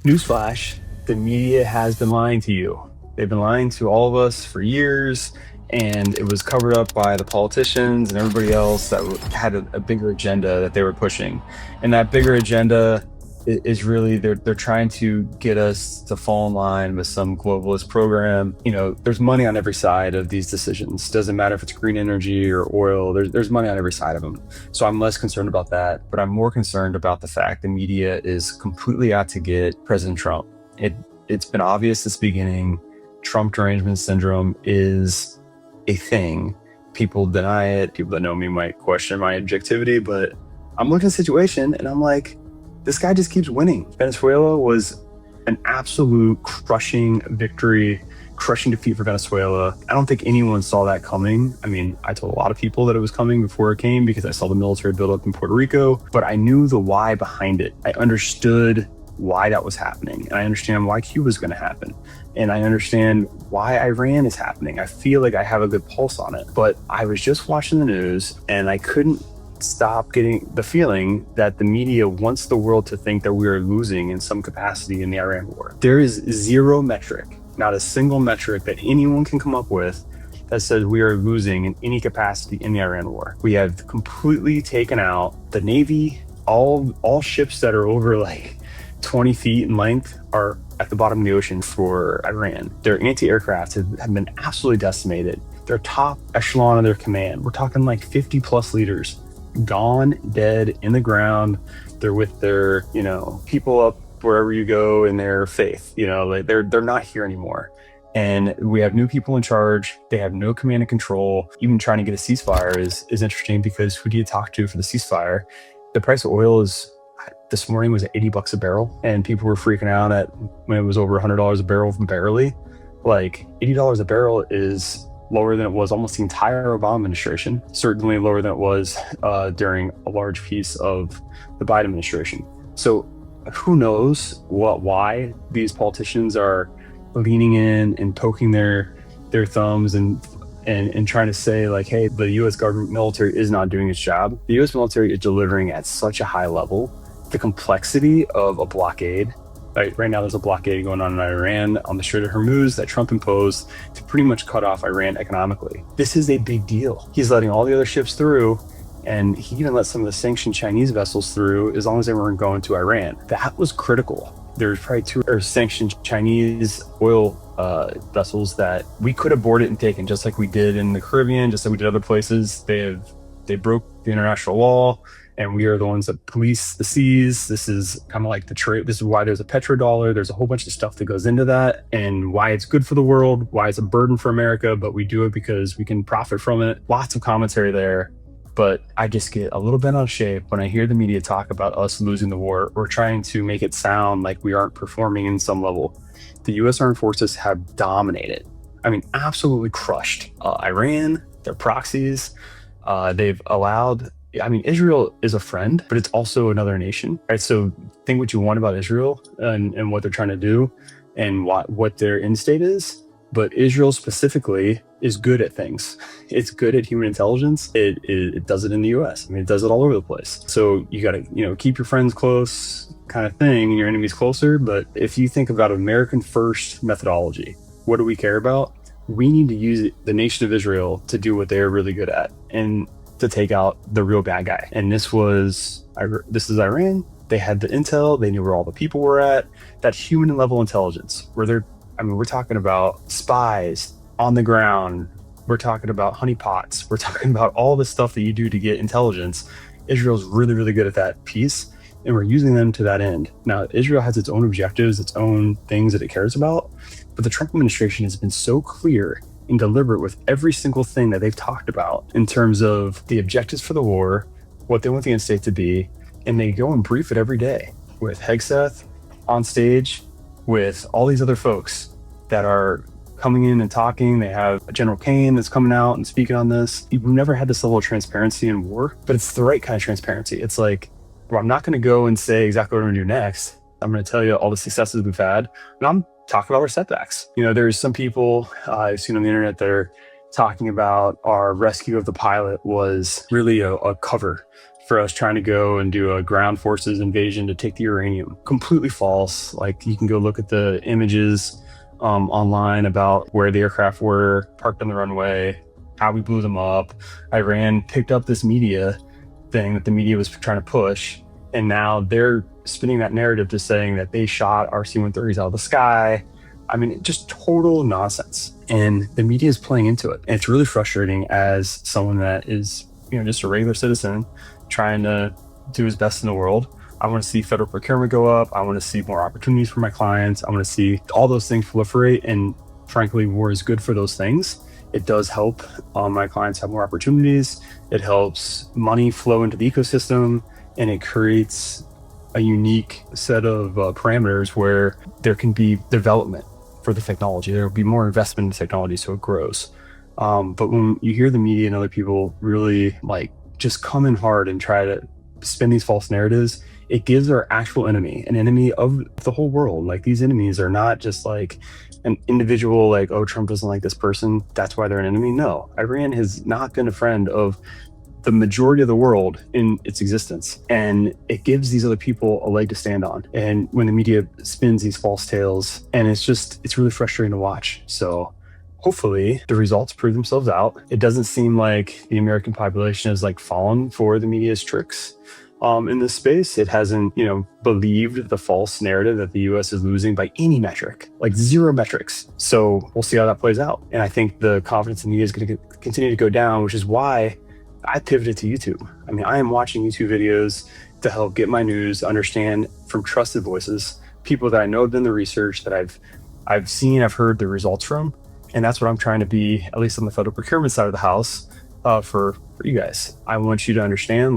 Newsflash, the media has been lying to you. They've been lying to all of us for years, and it was covered up by the politicians and everybody else that had a bigger agenda that they were pushing. And that bigger agenda is really they're trying to get us to fall in line with some globalist program. There's money on every side of these decisions. Doesn't matter if it's green energy or oil, there's money on every side of them. So I'm less concerned about that, but I'm more concerned about the fact the media is completely out to get President Trump. It's been obvious since the beginning. Trump derangement syndrome is a thing. People deny it. People that know me might question my objectivity, but I'm looking at the situation and I'm like, this guy just keeps winning. Venezuela was an absolute crushing victory, crushing defeat for Venezuela. I don't think anyone saw that coming. I mean, I told a lot of people that it was coming before it came because I saw the military build up in Puerto Rico, but I knew the why behind it. I understood why that was happening. And I understand why Cuba is going to happen. And I understand why Iran is happening. I feel like I have a good pulse on it. But I was just watching the news and I couldn't stop getting the feeling that the media wants the world to think that we are losing in some capacity in the Iran war. There is zero metric, not a single metric that anyone can come up with that says we are losing in any capacity in the Iran war. We have completely taken out the Navy. All ships that are over like 20 feet in length are at the bottom of the ocean for Iran. Their anti-aircraft have been absolutely decimated. Their top echelon of their command, we're talking like 50 plus leaders, gone, dead, in the ground. They're with their, people up wherever you go in their faith. They're not here anymore. And we have new people in charge. They have no command and control. Even trying to get a ceasefire is interesting because who do you talk to for the ceasefire? The price of oil this morning was at $80 a barrel, and people were freaking out at when it was over $100 a barrel from barely. Like $80 a barrel is lower than it was almost the entire Obama administration, certainly lower than it was during a large piece of the Biden administration. So who knows why these politicians are leaning in and poking their thumbs and trying to say like, hey, the U.S. government military is not doing its job. The U.S. military is delivering at such a high level. The complexity of a blockade. Right now, there's a blockade going on in Iran on the Strait of Hormuz that Trump imposed to pretty much cut off Iran economically. This is a big deal. He's letting all the other ships through, and he even let some of the sanctioned Chinese vessels through as long as they weren't going to Iran. That was critical. There's probably two sanctioned Chinese oil vessels that we could have boarded and taken, just like we did in the Caribbean, just like we did other places. They broke the international law, and we are the ones that police the seas. This is kind of like the trade. This is why there's a petrodollar. There's a whole bunch of stuff that goes into that, and why it's good for the world, why it's a burden for America, but we do it because we can profit from it. Lots of commentary there, but I just get a little bent out of shape when I hear the media talk about us losing the war or trying to make it sound like we aren't performing in some level. The U.S. Armed Forces have dominated. I mean, absolutely crushed Iran, their proxies. They've allowed, Israel is a friend, but it's also another nation, right? So think what you want about Israel and what they're trying to do and what their end state is. But Israel specifically is good at things. It's good at human intelligence. It does it in the US. It does it all over the place. So you got to, keep your friends close kind of thing and your enemies closer. But if you think about American first methodology, what do we care about? We need to use the nation of Israel to do what they're really good at and to take out the real bad guy. And this is Iran. They had the intel. They knew where all the people were at. That human level intelligence where we're talking about spies on the ground. We're talking about honeypots. We're talking about all the stuff that you do to get intelligence. Israel's really, really good at that piece, and we're using them to that end. Now, Israel has its own objectives, its own things that it cares about, but the Trump administration has been so clear and deliberate with every single thing that they've talked about in terms of the objectives for the war, what they want the end state to be, and they go and brief it every day with Hegseth on stage, with all these other folks that are coming in and talking. They have General Kane that's coming out and speaking on this. We've never had this level of transparency in war, but it's the right kind of transparency. It's like, well, I'm not going to go and say exactly what I'm going to do next. I'm going to tell you all the successes we've had, and I'm talking about our setbacks. There's some people I've seen on the internet that are talking about our rescue of the pilot was really a cover for us trying to go and do a ground forces invasion to take the uranium. Completely false. Like, you can go look at the images online about where the aircraft were parked on the runway, how we blew them up. Iran picked up this media thing that the media was trying to push, and now they're spinning that narrative to saying that they shot RC-130s out of the sky. I mean, just total nonsense. And the media is playing into it. And it's really frustrating as someone that is, just a regular citizen trying to do his best in the world. I want to see federal procurement go up. I want to see more opportunities for my clients. I want to see all those things proliferate. And frankly, war is good for those things. It does help my clients have more opportunities. It helps money flow into the ecosystem, and it creates a unique set of parameters where there can be development for the technology. There will be more investment in technology, so it grows. But when you hear the media and other people really just come in hard and try to spin these false narratives, it gives our actual enemy an enemy of the whole world. Like, these enemies are not just like an individual, like, oh, Trump doesn't like this person, that's why they're an enemy. No, Iran has not been a friend of the majority of the world in its existence. And it gives these other people a leg to stand on. And when the media spins these false tales, and it's really frustrating to watch. So hopefully the results prove themselves out. It doesn't seem like the American population has fallen for the media's tricks in this space. It hasn't, believed the false narrative that the US is losing by any metric, like zero metrics. So we'll see how that plays out. And I think the confidence in the media is going to continue to go down, which is why I pivoted to YouTube. I mean, I am watching YouTube videos to help get my news, understand from trusted voices, people that I know have done the research, that I've seen, I've heard the results from. And that's what I'm trying to be, at least on the federal procurement side of the house, for you guys. I want you to understand,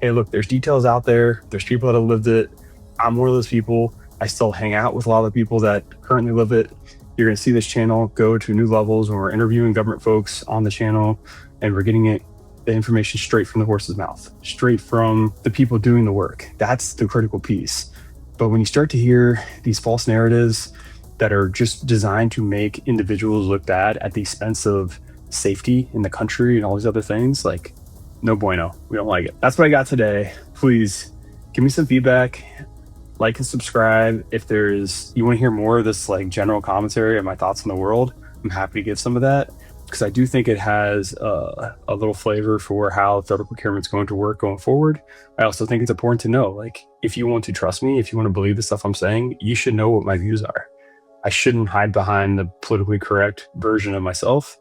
hey, look, there's details out there. There's people that have lived it. I'm one of those people. I still hang out with a lot of the people that currently live it. You're going to see this channel go to new levels when we're interviewing government folks on the channel, and we're getting the information straight from the horse's mouth, straight from the people doing the work. That's the critical piece. But when you start to hear these false narratives that are just designed to make individuals look bad at the expense of safety in the country and all these other things, no bueno. We don't like it. That's what I got today. Please give me some feedback, like and subscribe. If you want to hear more of this general commentary and my thoughts on the world, I'm happy to give some of that, because I do think it has a little flavor for how federal procurement is going to work going forward. I also think it's important to know, if you want to trust me, if you want to believe the stuff I'm saying, you should know what my views are. I shouldn't hide behind the politically correct version of myself.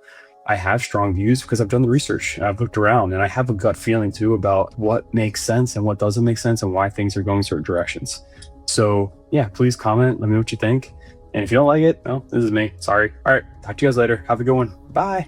I have strong views because I've done the research, and I've looked around, and I have a gut feeling too about what makes sense and what doesn't make sense and why things are going certain directions. So yeah, please comment. Let me know what you think. And if you don't like it, well, this is me. Sorry. All right. Talk to you guys later. Have a good one. Bye.